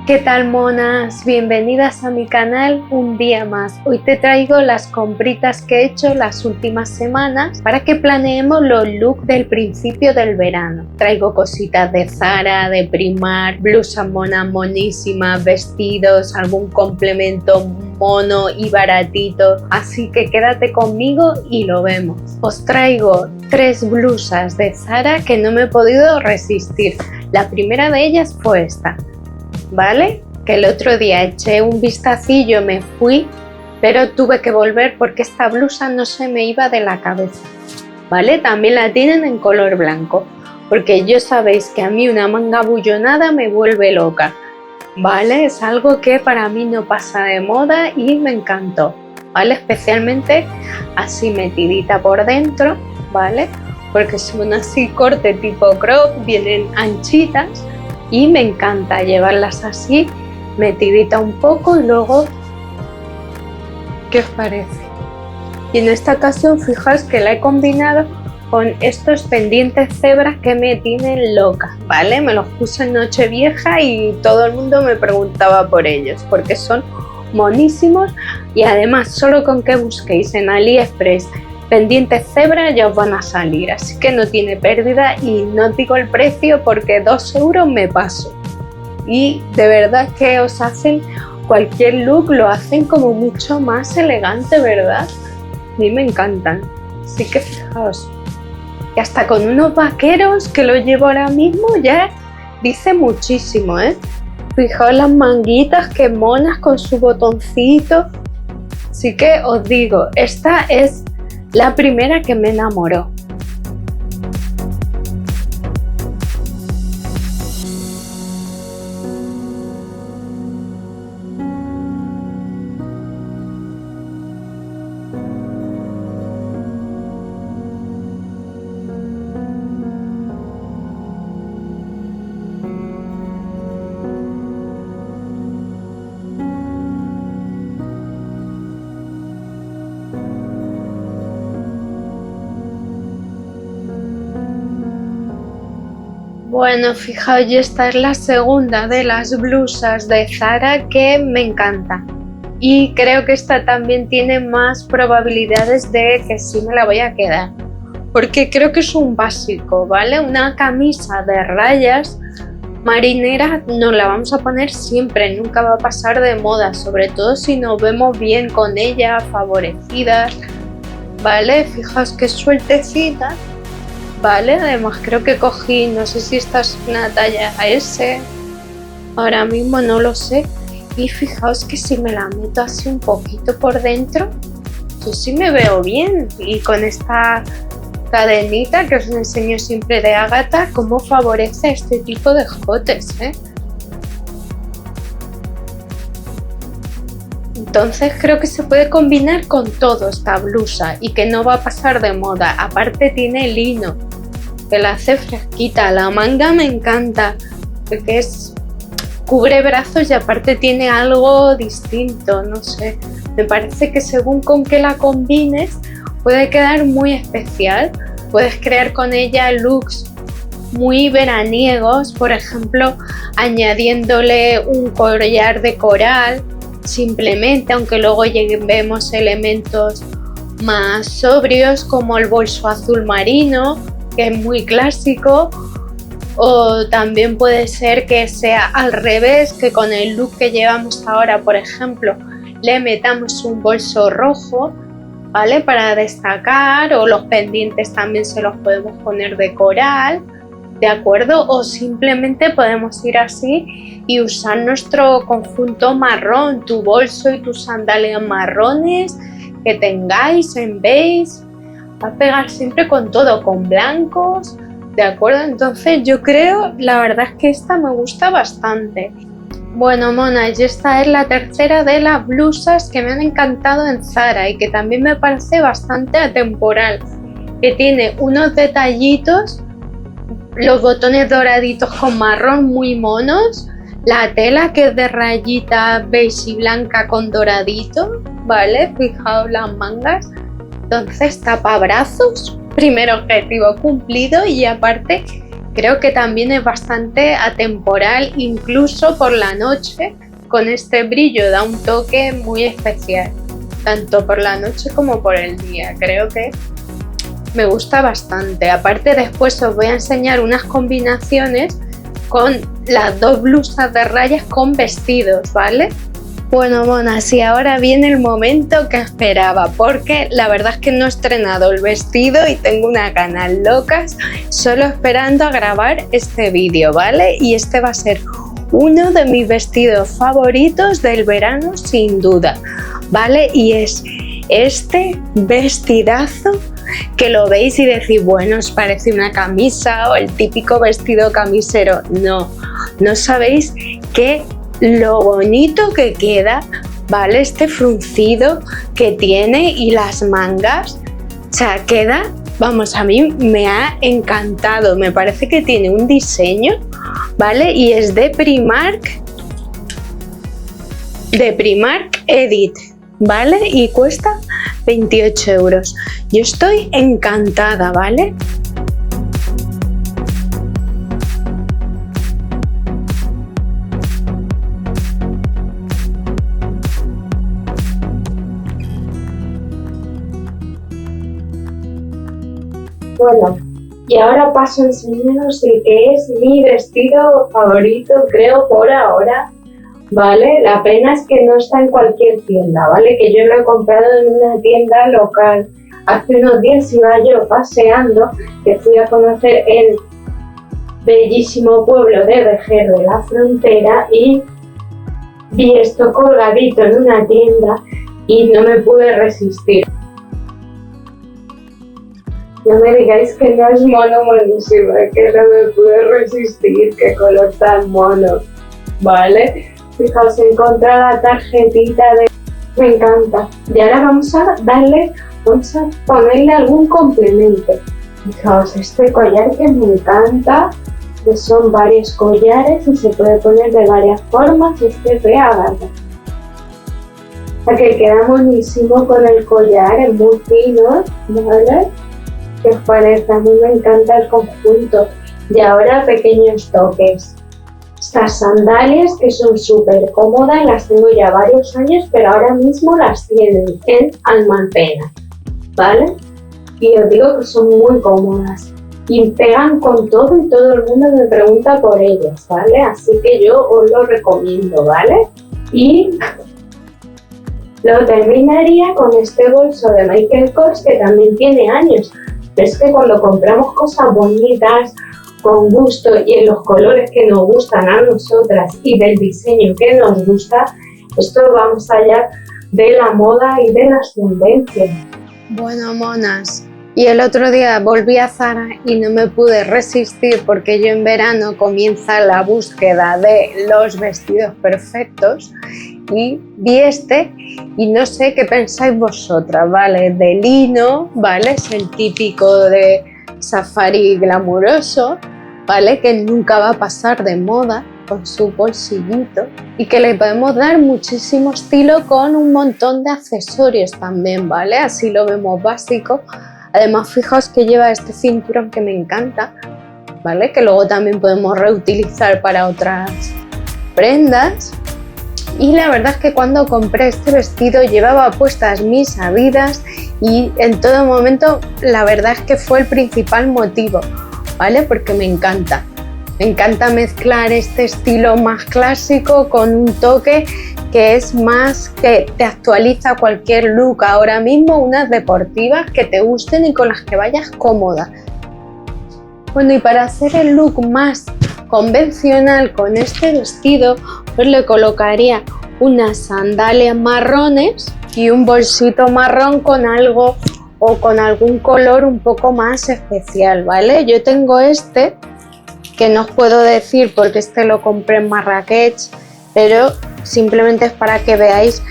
¿Qué tal, monas? Bienvenidas a mi canal un día más. Hoy te traigo las compritas que he hecho las últimas semanas para que planeemos los looks del principio del verano. Traigo cositas de Zara, de Primark, blusas monas monísimas, vestidos, algún complemento mono y baratito. Así que quédate conmigo y lo vemos. Os traigo 3 blusas de Zara que no me he podido resistir. La primera de ellas fue esta. ¿Vale? Que el otro día eché un vistacillo, me fui, pero tuve que volver porque esta blusa no se me iba de la cabeza. ¿Vale? También la tienen en color blanco, porque ya sabéis que a mí una manga abullonada me vuelve loca. ¿Vale? Es algo que para mí no pasa de moda y me encantó. ¿Vale? Especialmente así metidita por dentro, ¿vale? Porque son así corte tipo crop, vienen anchitas. Y me encanta llevarlas así, metidita un poco y luego, ¿qué os parece? Y en esta ocasión fijaos que la he combinado con estos pendientes cebras que me tienen loca, ¿vale? Me los puse en Nochevieja y todo el mundo me preguntaba por ellos, porque son monísimos y además solo con que busquéis en AliExpress pendientes cebra ya os van a salir, así que no tiene pérdida y no os digo el precio porque 2 euros me paso. Y de verdad que os hacen cualquier look, lo hacen como mucho más elegante, ¿verdad? A mí me encantan, así que fijaos. Y hasta con unos vaqueros que lo llevo ahora mismo ya dice muchísimo, ¿eh? Fijaos las manguitas, que monas con su botoncito. Así que os digo, esta es la primera que me enamoró. Bueno, fijaos, y esta es la segunda de las blusas de Zara que me encanta. Y creo que esta también tiene más probabilidades de que sí me la voy a quedar. Porque creo que es un básico, ¿vale? Una camisa de rayas marinera nos la vamos a poner siempre, nunca va a pasar de moda. Sobre todo si nos vemos bien con ella, favorecidas, ¿vale? Fijaos que sueltecita. Vale, además creo que cogí, no sé si esta es una talla S, ahora mismo no lo sé. Y fijaos que si me la meto así un poquito por dentro, yo sí me veo bien. Y con esta cadenita que os enseño siempre de Agatha, cómo favorece este tipo de escotes, ¿eh? Entonces creo que se puede combinar con todo esta blusa y que no va a pasar de moda. Aparte tiene lino, que la hace fresquita. La manga me encanta porque cubre brazos y aparte tiene algo distinto, no sé. Me parece que según con qué la combines puede quedar muy especial. Puedes crear con ella looks muy veraniegos, por ejemplo, añadiéndole un collar de coral simplemente, aunque luego vemos elementos más sobrios como el bolso azul marino, que es muy clásico. O también puede ser que sea al revés, que con el look que llevamos ahora, por ejemplo, le metamos un bolso rojo, ¿vale? Para destacar, o los pendientes también se los podemos poner de coral, ¿de acuerdo? O simplemente podemos ir así y usar nuestro conjunto marrón, tu bolso y tus sandalias marrones que tengáis en beige. Va a pegar siempre con todo, con blancos, ¿de acuerdo? Entonces yo creo, la verdad es que esta me gusta bastante. Bueno, monas, y esta es la tercera de las blusas que me han encantado en Zara y que también me parece bastante atemporal, que tiene unos detallitos, los botones doraditos con marrón muy monos, la tela que es de rayita beige y blanca con doradito, ¿vale? Fijaos las mangas. Entonces, tapabrazos, primer objetivo cumplido, y aparte Creo que también es bastante atemporal, incluso por la noche, con este brillo da un toque muy especial, tanto por la noche como por el día. Creo que me gusta bastante. Aparte, después os voy a enseñar unas combinaciones con las dos blusas de rayas con vestidos, ¿vale? Bueno, monas, y ahora viene el momento que esperaba, porque la verdad es que no he estrenado el vestido y tengo una ganas locas solo esperando a grabar este vídeo, ¿vale? Y este va a ser uno de mis vestidos favoritos del verano sin duda, ¿vale? Y es este vestidazo que lo veis y decís, bueno, os parece una camisa o el típico vestido camisero. No, no sabéis qué lo bonito que queda, ¿vale? Este fruncido que tiene y las mangas, o sea, queda, vamos, a mí me ha encantado. Me parece que tiene un diseño, ¿vale? Y es de Primark Edit, ¿vale? Y cuesta 28 euros. Yo estoy encantada, ¿vale? Bueno, y ahora paso a enseñaros el que es mi vestido favorito, creo, por ahora, ¿vale? La pena es que no está en cualquier tienda, ¿vale? Que yo lo he comprado en una tienda local. Hace unos días iba yo paseando, que fui a conocer el bellísimo pueblo de Vejer de la Frontera y vi esto colgadito en una tienda y no me pude resistir. No me digáis que no es mono monísimo, que no me pude resistir, qué color tan mono, ¿vale? Fijaos, encontré la tarjetita de... Me encanta. Y ahora vamos a ponerle algún complemento. Fijaos, este collar que me encanta, que son varios collares y se puede poner de varias formas y este de agarra. O sea que queda monísimo con el collar, es muy fino, ¿vale? ¿Qué os parece? A mí me encanta el conjunto. Y ahora pequeños toques. Estas sandalias que son súper cómodas, las tengo ya varios años, pero ahora mismo las tienen en Almancena, ¿vale? Y os digo que son muy cómodas y pegan con todo y todo el mundo me pregunta por ellas, ¿vale? Así que yo os lo recomiendo, ¿vale? Y lo terminaría con este bolso de Michael Kors que también tiene años. Es que cuando compramos cosas bonitas, con gusto y en los colores que nos gustan a nosotras y del diseño que nos gusta, esto va más allá de la moda y de las tendencias. Bueno, monas, y el otro día volví a Zara y no me pude resistir porque yo en verano comienza la búsqueda de los vestidos perfectos y vi este y no sé qué pensáis vosotras, ¿vale? De lino, ¿vale? Es el típico de safari glamuroso, ¿vale? Que nunca va a pasar de moda, con su bolsillito y que le podemos dar muchísimo estilo con un montón de accesorios también, ¿vale? Así lo vemos básico. Además, fijaos que lleva este cinturón que me encanta, ¿vale? Que luego también podemos reutilizar para otras prendas. Y la verdad es que cuando compré este vestido llevaba puestas mis Adidas y en todo momento la verdad es que fue el principal motivo, ¿vale? Porque me encanta mezclar este estilo más clásico con un toque que es más que te actualiza cualquier look ahora mismo, unas deportivas que te gusten y con las que vayas cómoda. Bueno, y para hacer el look más convencional con este vestido, pues le colocaría unas sandalias marrones y un bolsito marrón con algo o con algún color un poco más especial, ¿vale? Yo tengo este, que no os puedo decir porque este lo compré en Marrakech, pero simplemente es para que veáis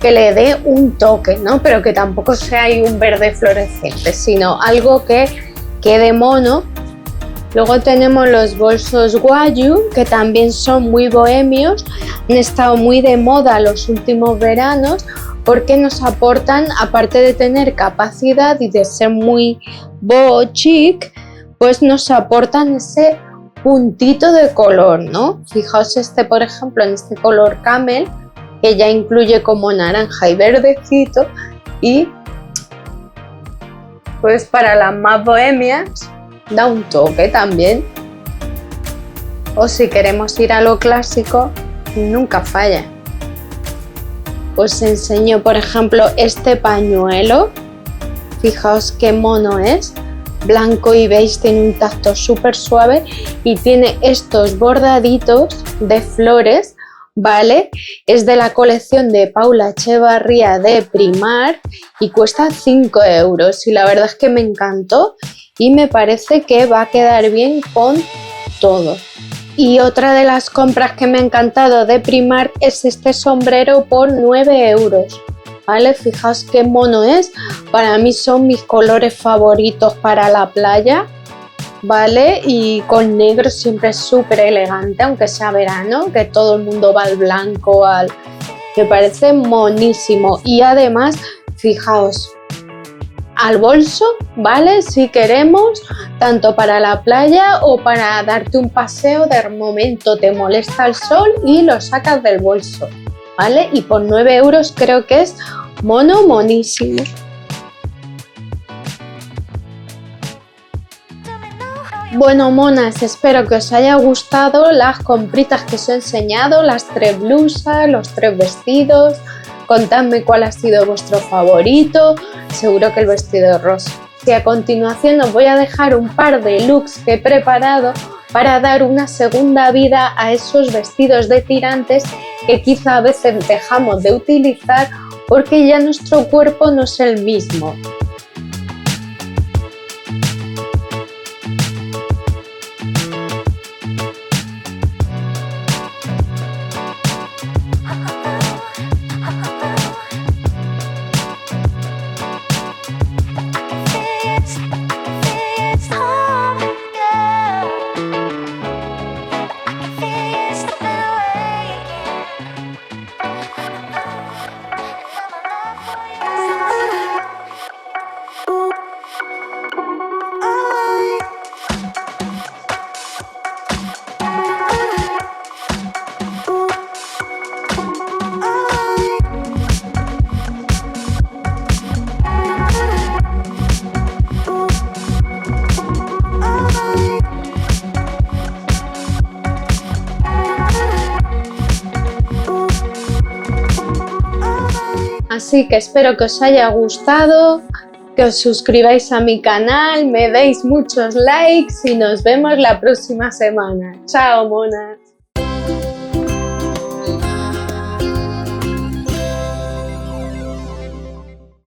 que le dé un toque, ¿no? Pero que tampoco sea ahí un verde fluorescente, sino algo que quede mono. Luego tenemos los bolsos Guayu, que también son muy bohemios, han estado muy de moda los últimos veranos porque nos aportan, aparte de tener capacidad y de ser muy boho chic, pues nos aportan ese puntito de color, ¿no? Fijaos este, por ejemplo, en este color camel, que ya incluye como naranja y verdecito, y pues para las más bohemias da un toque también. O si queremos ir a lo clásico, nunca falla. Os enseño, por ejemplo, este pañuelo. Fijaos qué mono es. Blanco y beige, tiene un tacto súper suave y tiene estos bordaditos de flores, ¿vale? Es de la colección de Paula Echevarría de Primark y cuesta 5 euros. Y la verdad es que me encantó y me parece que va a quedar bien con todo. Y otra de las compras que me ha encantado de Primark es este sombrero por 9 euros, ¿vale? Fijaos qué mono es. Para mí son mis colores favoritos para la playa, ¿vale? Y con negro siempre es súper elegante, aunque sea verano, que todo el mundo va al blanco, me parece monísimo. Y además, fijaos, al bolso, ¿vale? Si queremos, tanto para la playa o para darte un paseo, de momento te molesta el sol y lo sacas del bolso, ¿vale? Y por 9 euros creo que es monísimo. Bueno, monas, espero que os haya gustado las compritas que os he enseñado, las 3 blusas, los 3 vestidos. Contadme cuál ha sido vuestro favorito, seguro que el vestido rosa. Y a continuación os voy a dejar un par de looks que he preparado para dar una segunda vida a esos vestidos de tirantes que quizá a veces dejamos de utilizar porque ya nuestro cuerpo no es el mismo. Así que espero que os haya gustado, que os suscribáis a mi canal, me deis muchos likes y nos vemos la próxima semana. ¡Chao, monas!